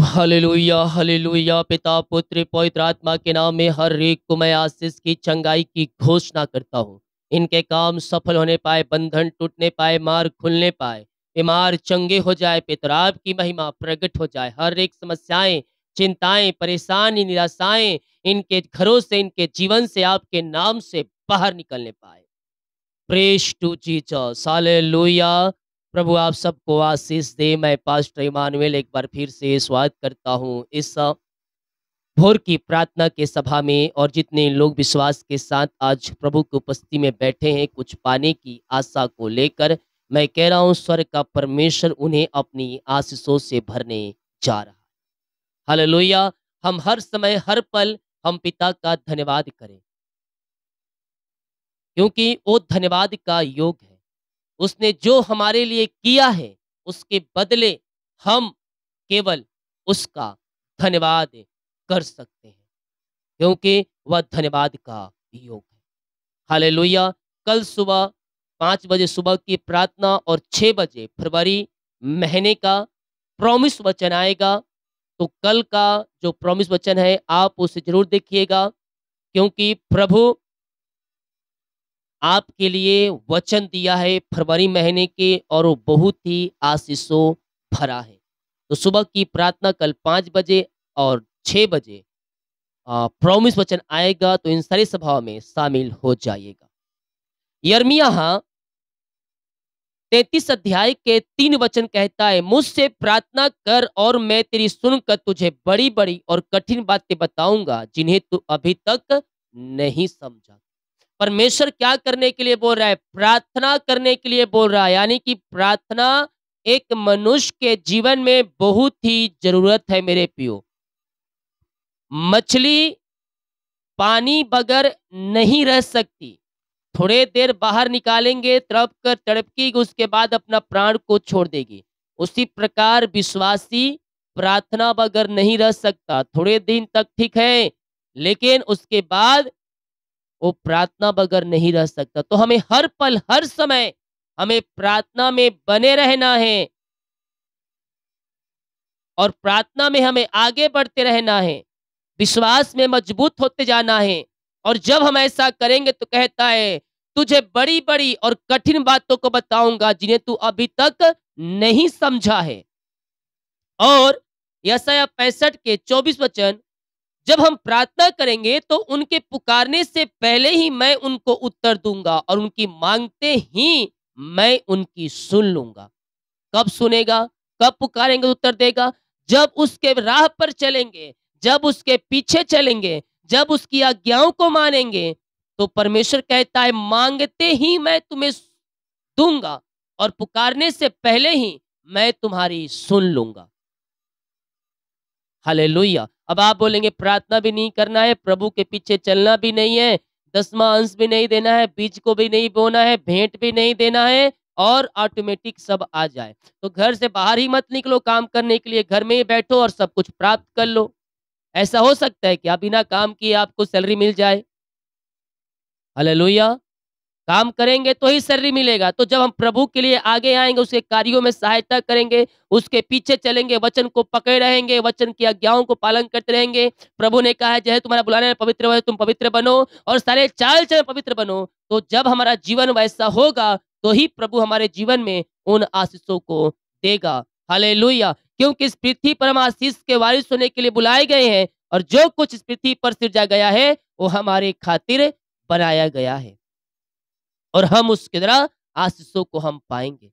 Hallelujah hallelujah. पिता पुत्र पवित्र आत्मा के नाम में हर एक को मैं आशीष की चंगाई की घोषणा करता हूँ। इनके काम सफल होने पाए, बंधन टूटने पाए, मार्ग खुलने पाए, बीमार चंगे हो जाए, पितर आपकी महिमा प्रकट हो जाए। हर एक समस्याएं, चिंताएं, परेशानी, निराशाएं इनके घरों से, इनके जीवन से आपके नाम से बाहर निकलने पाए। Praise to Jesus hallelujah. प्रभु आप सबको आशीष दे। मैं पास्टर इमानुएल एक बार फिर से स्वागत करता हूँ इस भोर की प्रार्थना के सभा में, और जितने लोग विश्वास के साथ आज प्रभु की उपस्थिति में बैठे हैं कुछ पाने की आशा को लेकर, मैं कह रहा हूँ स्वर्ग का परमेश्वर उन्हें अपनी आशीषों से भरने जा रहा है। हालेलुया। हम हर समय हर पल हम पिता का धन्यवाद करें, क्योंकि वो धन्यवाद का योग है। उसने जो हमारे लिए किया है उसके बदले हम केवल उसका धन्यवाद कर सकते हैं, क्योंकि वह धन्यवाद का योग है। हालेलुया। कल सुबह 5 बजे सुबह की प्रार्थना और 6 बजे फरवरी महीने का प्रॉमिस वचन आएगा। तो कल का जो प्रॉमिस वचन है आप उसे जरूर देखिएगा, क्योंकि प्रभु आपके लिए वचन दिया है फरवरी महीने के, और वो बहुत ही आशीषों भरा है। तो सुबह की प्रार्थना कल 5 बजे और 6 बजे प्रॉमिस वचन आएगा, तो इन सारी सभाओं में शामिल हो जाइएगा। यिर्मयाह 33 अध्याय के 3 वचन कहता है, मुझसे प्रार्थना कर और मैं तेरी सुनकर तुझे बड़ी बड़ी और कठिन बातें बताऊंगा जिन्हें तू अभी तक नहीं समझा। परमेश्वर क्या करने के लिए बोल रहा है? प्रार्थना करने के लिए बोल रहा है। यानी कि प्रार्थना एक मनुष्य के जीवन में बहुत ही जरूरत है मेरे प्रियो। मछली पानी बगैर नहीं रह सकती। थोड़े देर बाहर निकालेंगे, तड़प कर तड़पकेगी, उसके बाद अपना प्राण को छोड़ देगी। उसी प्रकार विश्वासी प्रार्थना बगैर नहीं रह सकता। थोड़े दिन तक ठीक है, लेकिन उसके बाद वो प्रार्थना बगैर नहीं रह सकता। तो हमें हर पल हर समय हमें प्रार्थना में बने रहना है, और प्रार्थना में हमें आगे बढ़ते रहना है, विश्वास में मजबूत होते जाना है। और जब हम ऐसा करेंगे तो कहता है, तुझे बड़ी बड़ी और कठिन बातों को बताऊंगा जिन्हें तू अभी तक नहीं समझा है। और यशायाह 65 के 24 वचन, जब हम प्रार्थना करेंगे तो उनके पुकारने से पहले ही मैं उनको उत्तर दूंगा, और उनकी मांगते ही मैं उनकी सुन लूंगा। कब सुनेगा? कब पुकारेंगे तो उत्तर देगा? जब उसके राह पर चलेंगे, जब उसके पीछे चलेंगे, जब उसकी आज्ञाओं को मानेंगे। तो परमेश्वर कहता है, मांगते ही मैं तुम्हें दूंगा, और पुकारने से पहले ही मैं तुम्हारी सुन लूंगा। हालेलुया। अब आप बोलेंगे प्रार्थना भी नहीं करना है, प्रभु के पीछे चलना भी नहीं है, 10वां अंश भी नहीं देना है, बीज को भी नहीं बोना है, भेंट भी नहीं देना है, और ऑटोमेटिक सब आ जाए। तो घर से बाहर ही मत निकलो काम करने के लिए, घर में ही बैठो और सब कुछ प्राप्त कर लो। ऐसा हो सकता है कि आप बिना काम किए आपको सैलरी मिल जाए? हालेलुया। काम करेंगे तो ही सैलरी मिलेगा। तो जब हम प्रभु के लिए आगे आएंगे, उसके कार्यों में सहायता करेंगे, उसके पीछे चलेंगे, वचन को पकड़े रहेंगे, वचन की आज्ञाओं को पालन करते रहेंगे। प्रभु ने कहा है, जैसे तुम्हारा बुलाने में पवित्र हो, तुम पवित्र बनो और सारे चाल चलन पवित्र बनो। तो जब हमारा जीवन वैसा होगा तो ही प्रभु हमारे जीवन में उन आशीषों को देगा। हालेलुया। क्योंकि इस पृथ्वी पर हम आशीष के वारिस होने के लिए बुलाए गए हैं, और जो कुछ इस पृथ्वी पर सिरजा गया है वो हमारे खातिर बनाया गया है, और हम उसके द्वारा आशीषों को हम पाएंगे।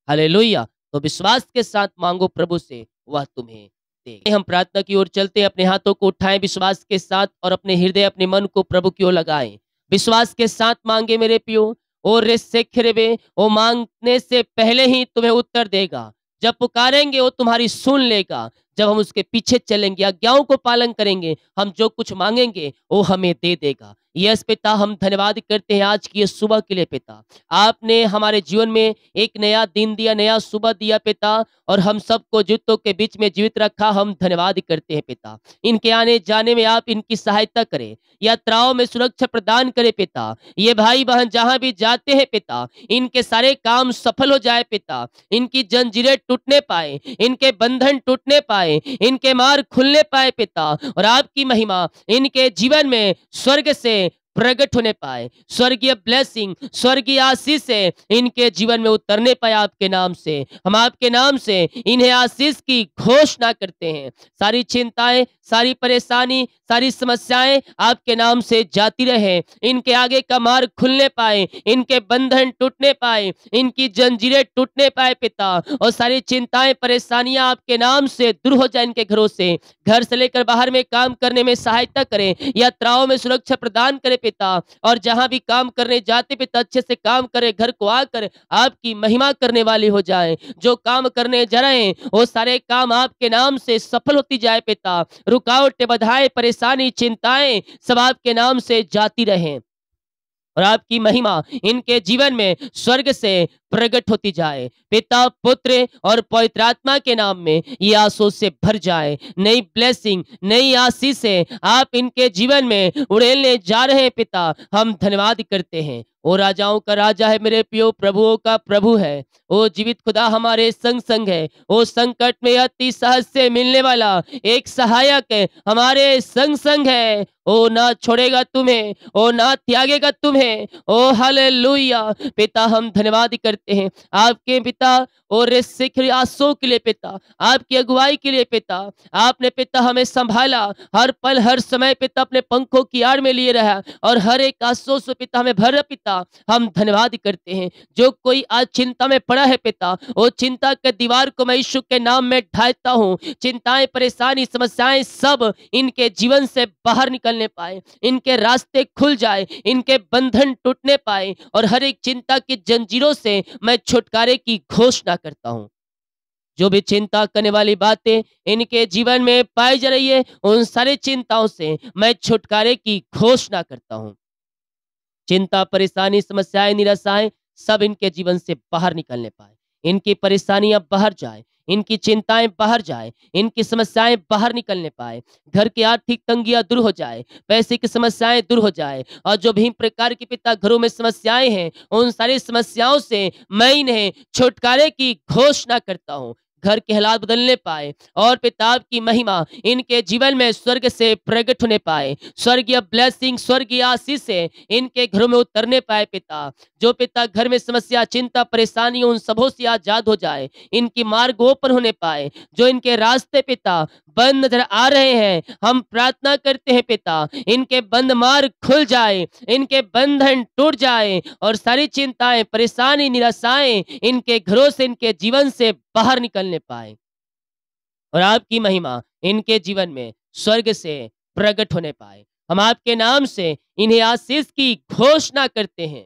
हालेलुया। तो विश्वास के साथ मांगो प्रभु से, वह तुम्हें दे। हम प्रार्थना की ओर चलते हैं, अपने हाथों को उठाएं विश्वास के साथ, और अपने हृदय अपने मन को प्रभु की ओर लगाएं। विश्वास के साथ मांगे मेरे पियो। और रे सेखरेबे, वो मांगने से पहले ही तुम्हें उत्तर देगा। जब पुकारेंगे वो तुम्हारी सुन लेगा। जब हम उसके पीछे चलेंगे, आज्ञाओं को पालन करेंगे, हम जो कुछ मांगेंगे वो हमें दे देगा। यस पिता, हम धन्यवाद करते हैं आज की ये सुबह के लिए पिता। आपने हमारे जीवन में एक नया दिन दिया, नया सुबह दिया पिता, और हम सबको जीवितों के बीच में जीवित रखा। हम धन्यवाद करते हैं पिता। इनके आने जाने में आप इनकी सहायता करें, यात्राओं में सुरक्षा प्रदान करें पिता। ये भाई बहन जहां भी जाते हैं पिता, इनके सारे काम सफल हो जाए पिता। इनकी जंजीरें टूटने पाए, इनके बंधन टूटने पाए, पाए, इनके मार्ग खुलने पाए पिता, और आपकी महिमा इनके जीवन में स्वर्ग से प्रकट होने पाए। स्वर्गीय ब्लेसिंग, स्वर्गीय आशीष से इनके जीवन में उतरने पाए आपके नाम से। हम आपके नाम से इन्हें आशीष की घोषणा करते हैं। सारी चिंताएं, सारी परेशानी, सारी समस्याएं आपके नाम से जाती रहे। इनके आगे का मार्ग खुलने पाए, इनके बंधन टूटने पाए, इनकी जंजीरें टूटने पाए पिता, और सारी चिंताएं, परेशानियां आपके नाम से दूर हो जाए इनके घरों से। घर से लेकर बाहर में काम करने में सहायता करें, यात्राओं में सुरक्षा प्रदान करें पिता, और जहां भी काम करने जाते पिता अच्छे से काम करें, घर को आकर आपकी महिमा करने वाले हो जाए। जो काम करने जा रहे हैं वो सारे काम आपके नाम से सफल होती जाए पिता। रुकावटें, बाधाएं, परेशानी, चिंताएं सब आपके नाम से जाती रहें, और आपकी महिमा इनके जीवन में स्वर्ग से प्रकट होती जाए। पिता, पुत्र और पवित्र आत्मा के नाम में ये आंसू से भर जाए। नई ब्लेसिंग, नई आशीष से आप इनके जीवन में उड़ेलने जा रहे हैं पिता। हम धन्यवाद करते हैं। ओ राजाओं का राजा है, मेरे प्रियो प्रभुओं का प्रभु है। ओ जीवित खुदा हमारे संग संग है। ओ संकट में अति सहज से मिलने वाला एक सहायक है, हमारे संग संग है। ओ ना छोड़ेगा तुम्हें, ओ ना त्यागेगा तुम्हें। ओ हालेलुया। पिता हम धन्यवाद करते हैं आपके पिता और आंसू के लिए पिता, आपकी अगुवाई के लिए पिता। आपने पिता हमें संभाला, हर पल हर समय पिता अपने पंखों की आड़ में लिए रहा, और हर एक आंसू से पिता हमें भरा पिता। हम धन्यवाद करते हैं। जो कोई आज चिंता में पड़ा है पिता, वो चिंता के दीवार को मैं यीशु के नाम में ढाता हूँ। चिंताएं, परेशानी, समस्याएं सब इनके जीवन से बाहर निकलने पाए, इनके रास्ते खुल जाए, इनके बंधन टूटने पाए, और हर एक चिंता की जंजीरों से मैं छुटकारे की घोषणा करता हूँ। जो भी चिंता करने वाली बातें इनके जीवन में पाई जा रही है, उन सारी चिंताओं से मैं छुटकारे की घोषणा करता हूँ। चिंता, परेशानी, समस्याएं, निराशाएं सब इनके जीवन से बाहर निकलने पाए, इनकी परेशानियां बाहर जाए, इनकी चिंताएं बाहर जाए, इनकी समस्याएं बाहर निकलने पाए। घर की आर्थिक तंगियां दूर हो जाए, पैसे की समस्याएं दूर हो जाए, और जो भी प्रकार की पिता घरों में समस्याएं हैं, उन सारी समस्याओं से मैं इन्हें छुटकारे की घोषणा करता हूँ। घर के हालात बदलने पाए, और पिता की महिमा इनके जीवन में स्वर्ग से प्रकट होने पाए। स्वर्गीय ब्लेसिंग, स्वर्गीय आशीष से इनके घरों में उतरने पाए पिता। जो पिता घर में समस्या, चिंता, परेशानी उन सबों से आजाद हो जाए, इनकी मार्ग ओपन होने पाए। जो इनके रास्ते पिता बंद नजर आ रहे हैं, हम प्रार्थना करते हैं पिता इनके बंद मार्ग खुल जाए, इनके बंधन टूट जाए, और सारी चिंताएं, परेशानी, निराशाएं इनके घरों से, इनके जीवन से बाहर निकलने पाए, और आपकी महिमा इनके जीवन में स्वर्ग से प्रकट होने पाए। हम आपके नाम से इन्हें आशीष की घोषणा करते हैं।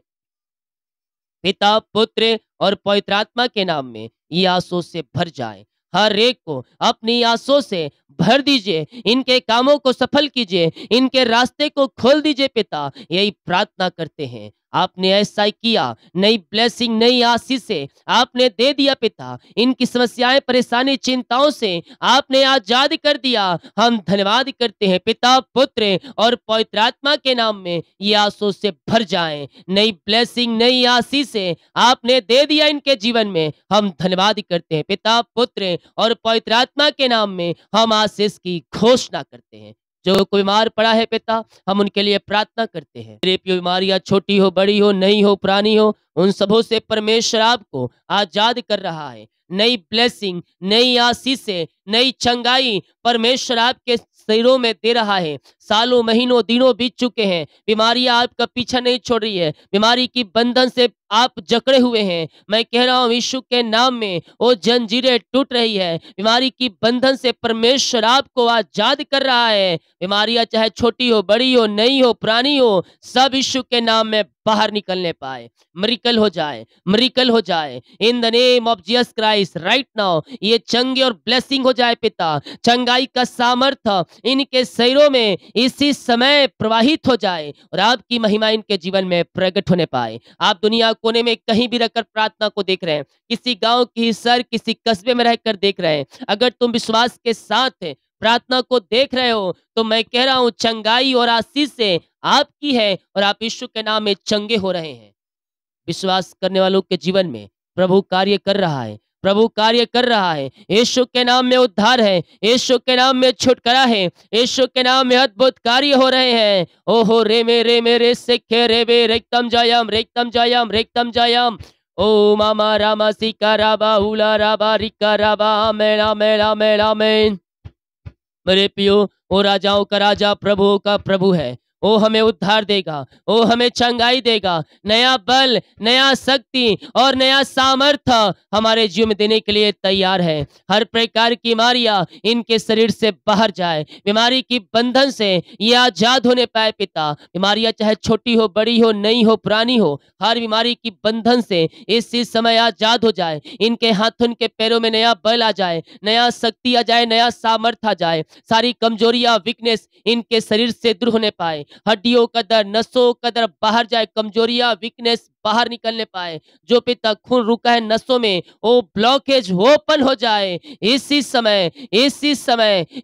पिता, पुत्र और पवित्र आत्मा के नाम में ये आंसू से भर जाए। हर एक को अपनी आंसू से भर दीजिए, इनके कामों को सफल कीजिए, इनके रास्ते को खोल दीजिए पिता। यही प्रार्थना करते हैं। आपने ऐसा ही किया, नई ब्लेसिंग, नई आशीष से आपने दे दिया पिता। इनकी समस्याएं, परेशानी, चिंताओं से आपने आजाद कर दिया। हम धन्यवाद करते हैं पिता, पुत्र और पवित्र आत्मा के नाम में ये आंसू से भर जाएं। नई ब्लेसिंग, नई आशीष से आपने दे दिया इनके जीवन में। हम धन्यवाद करते हैं पिता, पुत्र और पवित्र आत्मा के नाम में हम आशीष की घोषणा करते हैं। जो कोई बीमार पड़ा है पिता, हम उनके लिए प्रार्थना करते हैं। मेरी बीमारियां छोटी हो, बड़ी हो, नई हो, पुरानी हो, उन सबों से परमेश्वर आपको आजाद कर रहा है। नई ब्लेसिंग, नई आशीष से, नई चंगाई परमेश्वर आपके शरीरों में दे रहा है। सालों, महीनों, दिनों बीत चुके हैं, बीमारियां आपका पीछा नहीं छोड़ रही है, बीमारी की बंधन से आप जकड़े हुए हैं। मैं कह रहा हूँ यीशु के नाम में वो जंजीरें टूट रही है। बीमारी की बंधन से परमेश्वर आपको आजाद कर रहा है। बीमारियां चाहे छोटी हो, बड़ी हो, नई हो, पुरानी हो, सब यीशु के नाम में बाहर निकलने पाए। मिरेकल हो जाए, मिरेकल हो जाए in the name of Jesus Christ right now. ये चंगे और ब्लेसिंग हो जाए पिता। चंगाई का सामर्थ्य इनके शरीरों में इसी समय प्रवाहित हो जाए, और आपकी महिमा इनके जीवन में प्रकट होने पाए। आप दुनिया कोने में कहीं भी रहकर प्रार्थना को देख रहे हैं, किसी गांव की शहर, किसी कस्बे में रहकर देख रहे हैं, अगर तुम विश्वास के साथ प्रार्थना को देख रहे हो, तो मैं कह रहा हूं चंगाई और आशीष से आपकी है, और आप यीशु के नाम में चंगे हो रहे हैं। विश्वास करने वालों के जीवन में प्रभु कार्य कर रहा है। प्रभु कार्य कर रहा है। यीशु के नाम में उद्धार है, यीशु के नाम में छुटकारा है, यीशु के नाम में अद्भुत कार्य हो रहे हैं। ओहो रे मेरे सिखे रे बे रेक्तम जयम रेक्तम जयम रेक्तम जयम। ओ मामा रामा सिका राबा हुला राबा रिका राबा मेरा मेरा मेरा में। मेरे पियो, ओ राजाओं का राजा, प्रभुओं का प्रभु है। ओ हमें उद्धार देगा, ओ हमें चंगाई देगा, नया बल, नया शक्ति और नया सामर्थ्य हमारे जीवन में देने के लिए तैयार है। हर प्रकार की बीमारियां इनके शरीर से बाहर जाए, बीमारी की बंधन से ये आजाद होने पाए पिता। बीमारियां चाहे छोटी हो, बड़ी हो, नई हो, पुरानी हो, हर बीमारी की बंधन से इस समय आजाद हो जाए। इनके हाथों, इनके पैरों में नया बल आ जाए, नया शक्ति आ जाए, नया सामर्थ्य आ जाए। सारी कमजोरियां, वीकनेस इनके शरीर से दूर होने पाए। हड्डियों का दर्द, नसों का दर्द बाहर जाए, कमजोरियां, वीकनेस बाहर निकलने पाए। जो पिता खून रुका है नसों में, वो ब्लॉकेज ओपन हो जाए इसी समय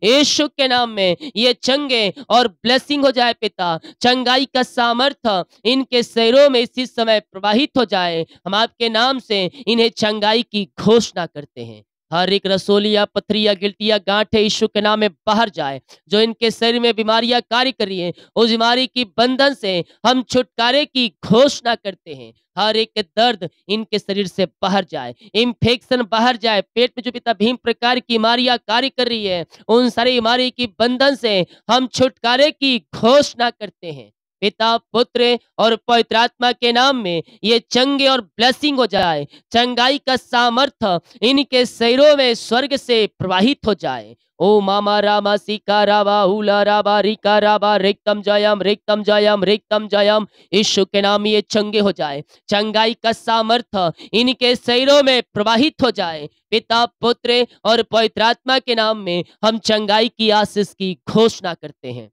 यीशु के नाम में। ये चंगे और ब्लेसिंग हो जाए पिता। चंगाई का सामर्थ्य इनके शरीरों में इसी समय प्रवाहित हो जाए। हम आपके नाम से इन्हें चंगाई की घोषणा करते हैं। हर एक रसोलिया, पथरिया, गिल्टिया, गांठे यीशु के नाम में बाहर जाए। जो इनके शरीर में बीमारियां कार्य कर रही है, उस बीमारी की बंधन से हम छुटकारे की घोषणा करते हैं। हर एक दर्द इनके शरीर से बाहर जाए, इन्फेक्शन बाहर जाए। पेट में जो पिता भीम प्रकार की बीमारियां कार्य कर रही है, उन सारी बीमारी की बंधन से हम छुटकारे की घोषणा करते हैं। पिता, पुत्र और पवित्र आत्मा के नाम में ये चंगे और ब्लेसिंग हो जाए। चंगाई का सामर्थ्य इनके शरीरों में स्वर्ग से प्रवाहित हो जाए। ओ मामा रामा सिका राबा हुला राबा रिका राबा रेक्तम जयम रेक्तम जयम रेक्तम जयम। यीशु के नाम में ये चंगे हो जाए। चंगाई का सामर्थ्य इनके शरीरों में प्रवाहित हो जाए। पिता, पुत्र और पवित्र आत्मा के नाम में हम चंगाई की आशीष की घोषणा करते हैं।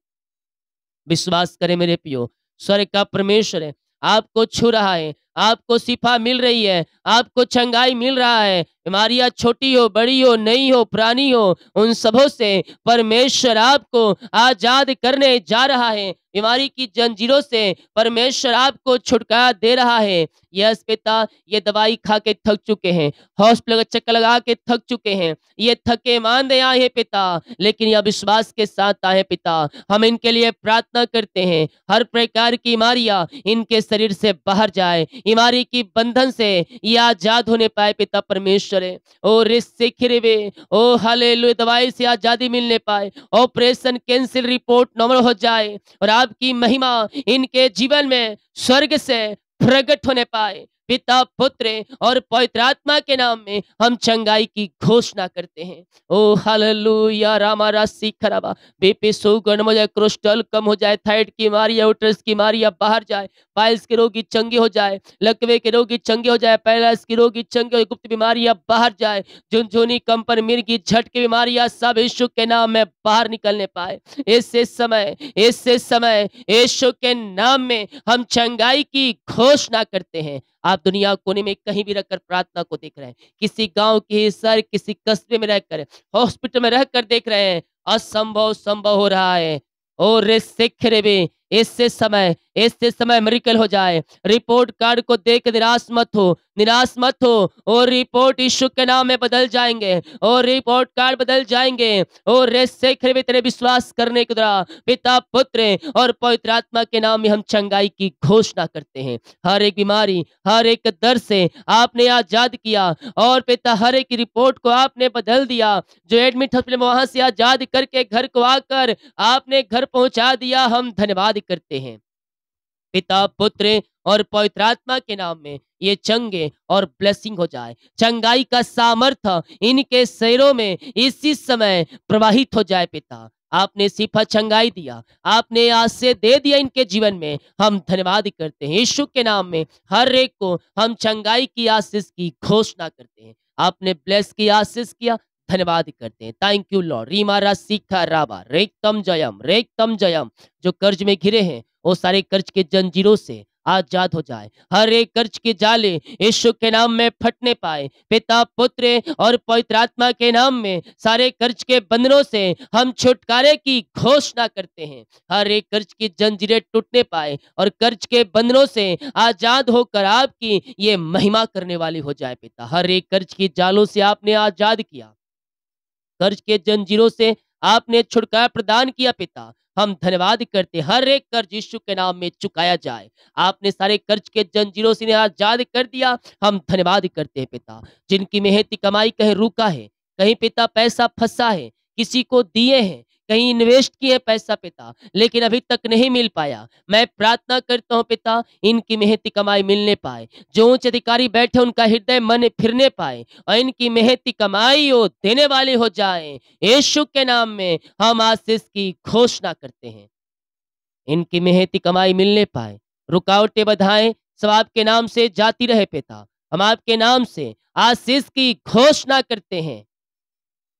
विश्वास करें मेरे पियो, स्वर्ग का परमेश्वर है, आपको छू रहा है, आपको शिफा मिल रही है, आपको चंगाई मिल रहा है। बीमारियां छोटी हो, बड़ी हो, नई हो, पुरानी हो, उन सबों से परमेश्वर आपको आजाद करने जा रहा है। बीमारी की जंजीरों से परमेश्वर आपको छुटकारा दे रहा है। यस पिता, ये दवाई खा के थक चुके हैं, हॉस्पिटल का चक्कर लगा के थक चुके हैं, ये थके मांदे आए हैं पिता, लेकिन यह विश्वास के साथ आए पिता। हम इनके लिए प्रार्थना करते हैं। हर प्रकार की बीमारियां इनके शरीर से बाहर जाए, बीमारी की बंधन से ये आजाद होने पाए पिता परमेश्वर है। ओ रिस्से खिरवे, ओ हालेलुया, दवाई से आजादी मिलने पाए, ऑपरेशन कैंसिल रिपोर्ट नॉर्मल हो जाए और आपकी महिमा इनके जीवन में स्वर्ग से प्रकट होने पाए। पिता, पुत्र और पवित्र आत्मा के नाम में हम चंगाई की घोषणा करते हैं। ओ हालेलुया, रामा रासी खराबा, बीपी शुगर हो जाए, कोलेस्ट्रॉल कम हो जाए, थायराइड की बीमारियां, उटरस की बीमारियां बाहर जाए, पाइल्स के रोगी चंगे हो जाए, लकवे के रोगी चंगे हो जाए, पैरालाइसिस के रोगी चंगे हो जाए, गुप्त बीमारियां बाहर जाए, झुनझुनी, कंपन, मिर्गी, झटके बीमारियां सब यीशु के नाम में बाहर निकलने पाए। इससे समय यीशु के नाम में हम चंगाई की घोषणा करते हैं। आप दुनिया कोने में कहीं भी रहकर प्रार्थना को देख रहे हैं, किसी गांव के शहर, किसी कस्बे में रहकर, हॉस्पिटल में रहकर देख रहे हैं, असंभव संभव हो रहा है। और इससे समय मिरेकल हो जाए। रिपोर्ट कार्ड को देख निराश मत हो और रिपोर्ट यीशु के नाम में बदल जाएंगे और रिपोर्ट कार्ड बदल जाएंगे। और तेरे विश्वास करने के द्वारा पिता, पुत्र और पवित्र आत्मा के नाम में हम चंगाई की घोषणा करते हैं। हर एक बीमारी, हर एक दर्द से आपने आजाद किया और पिता हर एक रिपोर्ट को आपने बदल दिया। जो एडमिट हॉस्पिटल में वहां से आजाद करके घर को आकर आपने घर पहुंचा दिया, हम धन्यवाद करते हैं। पिता, पुत्र और पवित्र आत्मा के नाम में ये चंगे और ब्लेसिंग हो जाए। चंगाई का सामर्थ्य इनके शरीरों में इसी समय प्रवाहित हो जाए पिता। आपने सिफा चंगाई दिया, आपने आज से दे दिया इनके जीवन में, हम धन्यवाद करते हैं। यीशु के नाम में हर एक को हम चंगाई की आशीष की घोषणा करते हैं। आपने ब्लेस की आशीष किया, धन्यवाद करते हैं। Thank you Lord. रीमारा सीखा राबा रेक्तम जयम रेक्तम जयम। जो कर्ज में घिरे हैं, वो सारे कर्ज के जंजीरों से आजाद हो जाए। हर एक कर्ज के जाले यीशु के नाम में फटने पाए। पिता, पुत्र और पवित्र आत्मा के नाम में सारे कर्ज के बंधनों से हम छुटकारे की घोषणा करते हैं। हर एक कर्ज की जंजीरें टूटने पाए और कर्ज के बंधनों से आजाद होकर आपकी ये महिमा करने वाली हो जाए पिता। हर एक कर्ज की जालों से आपने आजाद किया, कर्ज के जंजीरों से आपने छुटकारा प्रदान किया पिता। हम धन्यवाद करते हैं, हर एक कर्ज यीशु के नाम में चुकाया जाए। आपने सारे कर्ज के जंजीरों से इन्हें आजाद कर दिया। हम धन्यवाद करते हैं पिता। जिनकी मेहनती कमाई कहीं रुका है, कहीं पिता पैसा फंसा है, किसी को दिए हैं, कहीं इन्वेस्ट किए पैसा पिता, लेकिन अभी तक नहीं मिल पाया। मैं प्रार्थना करता हूँ पिता, इनकी मेहनती कमाई मिलने पाए। जो उच्च अधिकारी बैठे उनका हृदय मन फिरने पाए और इनकी मेहनती कमाई हो देने वाले हो जाए। यीशु के नाम में हम आशीष की घोषणा करते हैं। इनकी मेहनती कमाई मिलने पाए, रुकावटें बाधाएं सब आपके नाम से जाती रहे पिता। हम आपके नाम से आशीष की घोषणा करते हैं।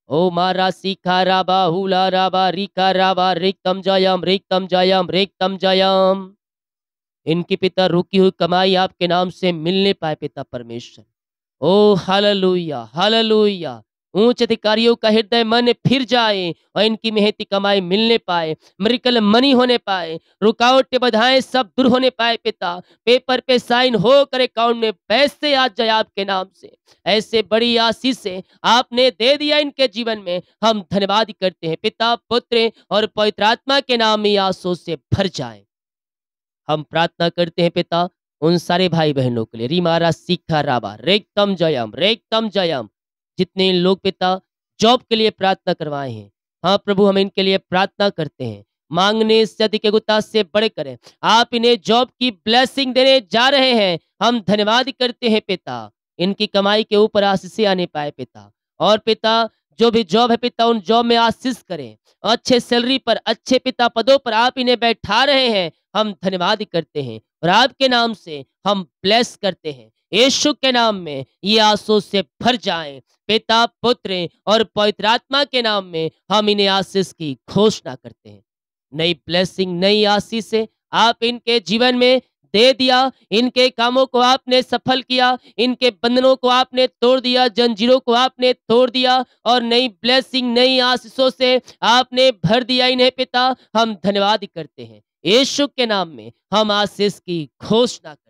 ओ मारा सीखा राबा हुला राबा रिका राबा रिक्तम जयम रिक्तम जयम। इनकी पिता रुकी हुई कमाई आपके नाम से मिलने पाए पिता परमेश्वर। ओ हालेलुया हालेलुया। उच्च अधिकारियों का हृदय मन फिर जाए और इनकी मेहनती कमाई मिलने पाए, मिरेकल मनी होने पाए, रुकावटें बाधाएं सब दूर होने पाए पिता। पेपर पे साइन हो कर अकाउंट में पैसे आ जाए आपके नाम से। ऐसे बड़ी आशीष से आपने दे दिया इनके जीवन में। हम धन्यवाद करते हैं पिता, पुत्र और पवित्र आत्मा के नाम में आंसू से भर जाए। हम प्रार्थना करते हैं पिता उन सारे भाई बहनों के लिए, रीमारा सीखा राबा रेक्तम जयम जितने लोग पिता जॉब के लिए प्रार्थना करवाए हैं। हाँ प्रभु, हम इनके लिए प्रार्थना करते हैं। मांगने से अधिक गुता से बड़े करें, आप इन्हें जॉब की ब्लेसिंग देने जा रहे हैं। हम धन्यवाद करते हैं पिता, इनकी कमाई के ऊपर आशीष आने पाए पिता। और पिता जो भी जॉब है पिता, उन जॉब में आशीष करें। अच्छे सैलरी पर, अच्छे पिता पदों पर आप इन्हें बैठा रहे हैं। हम धन्यवाद करते हैं और आपके नाम से हम ब्लेस करते हैं। यीशु के नाम में ये आंसू से भर जाएं। पिता, पुत्र और पवित्र आत्मा के नाम में हम इन्हें आशीष की घोषणा करते हैं। नई ब्लेसिंग, नई आशीष से आप इनके जीवन में दे दिया। इनके कामों को आपने सफल किया, इनके बंधनों को आपने तोड़ दिया, जंजीरों को आपने तोड़ दिया और नई ब्लेसिंग, नई आशीषों से आपने भर दिया इन्हें पिता। हम धन्यवाद करते हैं। यीशु के नाम में हम आशीष की घोषणा करते हैं।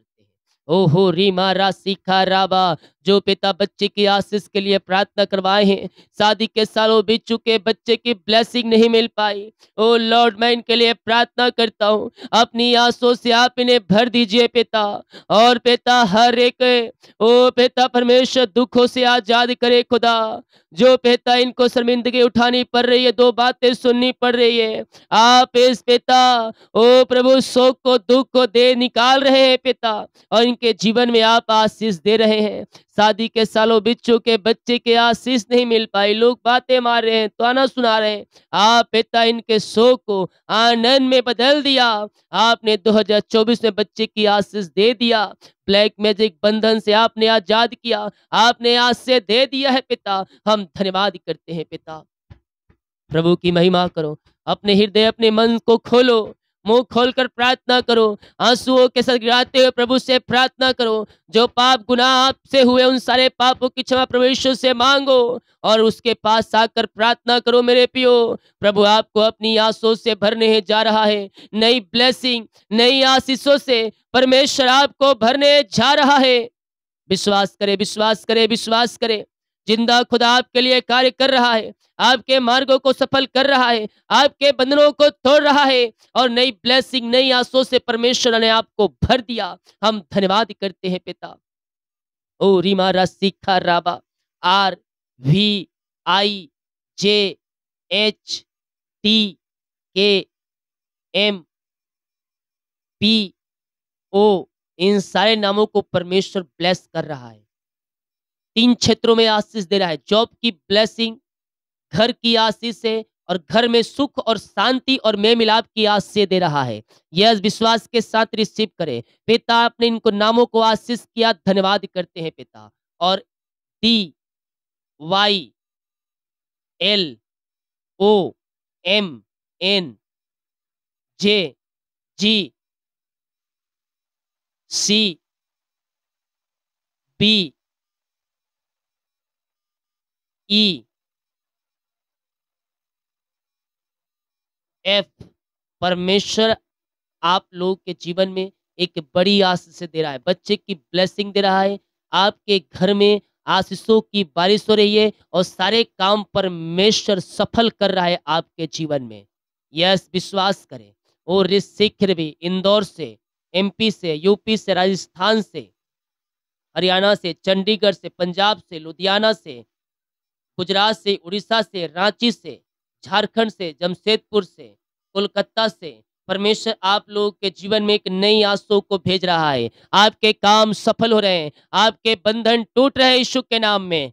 ओहो रीमा रासिका राबा, जो पिता बच्चे की आशीष के लिए प्रार्थना करवाए हैं, शादी के सालों बीत चुके, बच्चे की ब्लेसिंग नहीं मिल पाई। ओ लॉर्ड, मैं इनके लिए प्रार्थना करता हूँ, अपनी आंसू से आप इन्हें भर दीजिए पिता। और पिता हर एक ओ पिता परमेश्वर दुखों से आजाद करे खुदा। जो पिता इनको शर्मिंदगी उठानी पड़ रही है, दो बातें सुननी पड़ रही है, आप इस पिता ओ प्रभु शोक को, दुख को दे निकाल रहे हैं पिता और इनके जीवन में आप आशीष दे रहे हैं। शादी के सालों बीत चुके, बच्चे के आशीष नहीं मिल पाई, लोग बातें मार रहे हैं, ताना सुना रहे हैं, आप पिता इनके शोक को आनंद में बदल दिया। आपने 2024 में बच्चे की आशीष दे दिया। ब्लैक मैजिक बंधन से आपने आजाद किया, आपने आज से दे दिया है पिता। हम धन्यवाद करते हैं पिता। प्रभु की महिमा करो, अपने हृदय, अपने मन को खोलो, मुंह खोलकर प्रार्थना करो, आंसुओं के साथ गिराते हुए प्रभु से प्रार्थना करो। जो पाप गुनाह आपसे हुए, उन सारे पापों की क्षमा प्रभु यीशु से मांगो और उसके पास आकर प्रार्थना करो। मेरे पियो, प्रभु आपको अपनी आंसुओं से भरने जा रहा है। नई ब्लेसिंग, नई आशीषों से परमेश्वर आपको भरने जा रहा है। विश्वास करे, विश्वास करे, विश्वास करे। जिंदा खुदा आपके लिए कार्य कर रहा है, आपके मार्गों को सफल कर रहा है, आपके बंधनों को तोड़ रहा है और नई ब्लेसिंग, नई आशीषों से परमेश्वर ने आपको भर दिया। हम धन्यवाद करते हैं पिता। ओ रीमा रसिका राबा, RVIJHTKMPO, इन सारे नामों को परमेश्वर ब्लेस कर रहा है। 3 क्षेत्रों में आशीष दे रहा है। जॉब की ब्लेसिंग, घर की आशीष से और घर में सुख और शांति और मेल मिलाप की आशीष दे रहा है। यह विश्वास के साथ रिसीव करें। पिता आपने इनको नामों को आशीष किया, धन्यवाद करते हैं पिता। और DYLOMNJG सी, बी, ई, एफ। परमेश्वर आप लोग के जीवन में एक बड़ी आशीष दे रहा है, बच्चे की ब्लेसिंग दे रहा है, आपके घर में आशीषों की बारिश हो रही है और सारे काम परमेश्वर सफल कर रहा है आपके जीवन में। यस, विश्वास करें। और इस शीघ्र भी इंदौर से, एमपी से, यूपी से, राजस्थान से, हरियाणा से, चंडीगढ़ से, पंजाब से, लुधियाना से, गुजरात से, उड़ीसा से, रांची से, झारखंड से, जमशेदपुर से, कोलकाता से, परमेश्वर आप लोगों के जीवन में एक नई आशाओं को भेज रहा है। आपके काम सफल हो रहे हैं, आपके बंधन टूट रहे हैं यीशु के नाम में।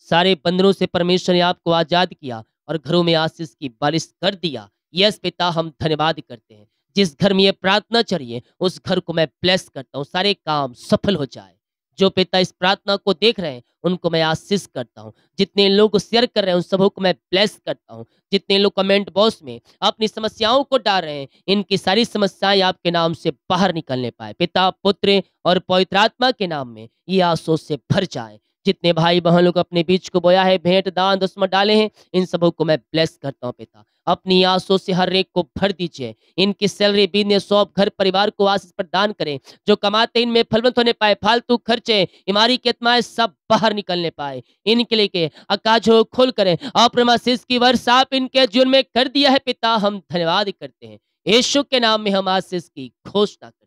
सारे बंधनों से परमेश्वर ने आपको आजाद किया और घरों में आशीष की बारिश कर दिया। यस पिता, हम धन्यवाद करते हैं। जिस घर में ये प्रार्थना चढ़ी है उस घर को मैं ब्लेस करता हूँ, सारे काम सफल हो जाए। जो पिता इस प्रार्थना को देख रहे हैं उनको मैं आशीष करता हूँ। जितने लोग शेयर कर रहे हैं उन सबों को मैं ब्लेस करता हूँ। जितने लोग कमेंट बॉक्स में अपनी समस्याओं को डाल रहे हैं, इनकी सारी समस्याएं आपके नाम से बाहर निकलने पाए। पिता, पुत्र और पवित्र आत्मा के नाम में ये आंसू से भर जाए। जितने भाई बहन लोग अपने बीच को बोया है, भेंट दान दसमत डाले हैं, इन सबों को मैं ब्लेस करता हूँ पिता। अपनी आंसू से हर एक को भर दीजिए। इनकी सैलरी, बिजनेस, शॉप, घर परिवार को आशीष प्रदान करें। जो कमाते इनमें फलवंत होने पाए, फालतू खर्चे, बीमारी की आत्माएं सब बाहर निकलने पाए। इनके लिए के आकाश हो खोल करें। आशीष की वर्षा आप इनके जीवन में कर दिया है पिता, हम धन्यवाद करते हैं। यीशु के नाम में हम आशीष की घोषणा करते हैं।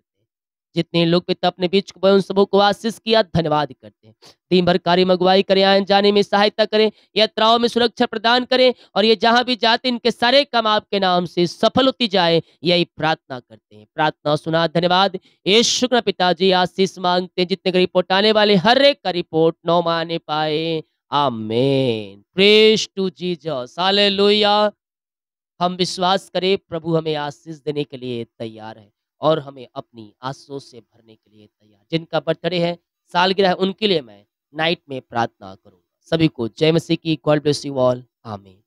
जितने लोग पिता अपने बीच को बोए, उन सबों को आशीष किया, धन्यवाद करते हैं। दिन भर कार्य में अगुवाई करें, आने जाने में सहायता करें, यात्राओं में सुरक्षा प्रदान करें और ये जहां भी जाते इनके सारे काम आपके नाम से सफल होती जाए, यही प्रार्थना करते हैं। प्रार्थना सुना, धन्यवाद। यीशु के पिताजी आशीष मांगते हैं। जितने का रिपोर्ट आने वाले हर एक का रिपोर्ट नौ माने पाए। Amen. Praise to Jesus, hallelujah. हम विश्वास करें प्रभु हमें आशीष देने के लिए तैयार है और हमें अपनी आशीषों से भरने के लिए तैयार। जिनका बर्थडे है, सालगिरह है, उनके लिए मैं नाइट में प्रार्थना करूंगा। सभी को जय मसीह की। God bless you all. आमीन।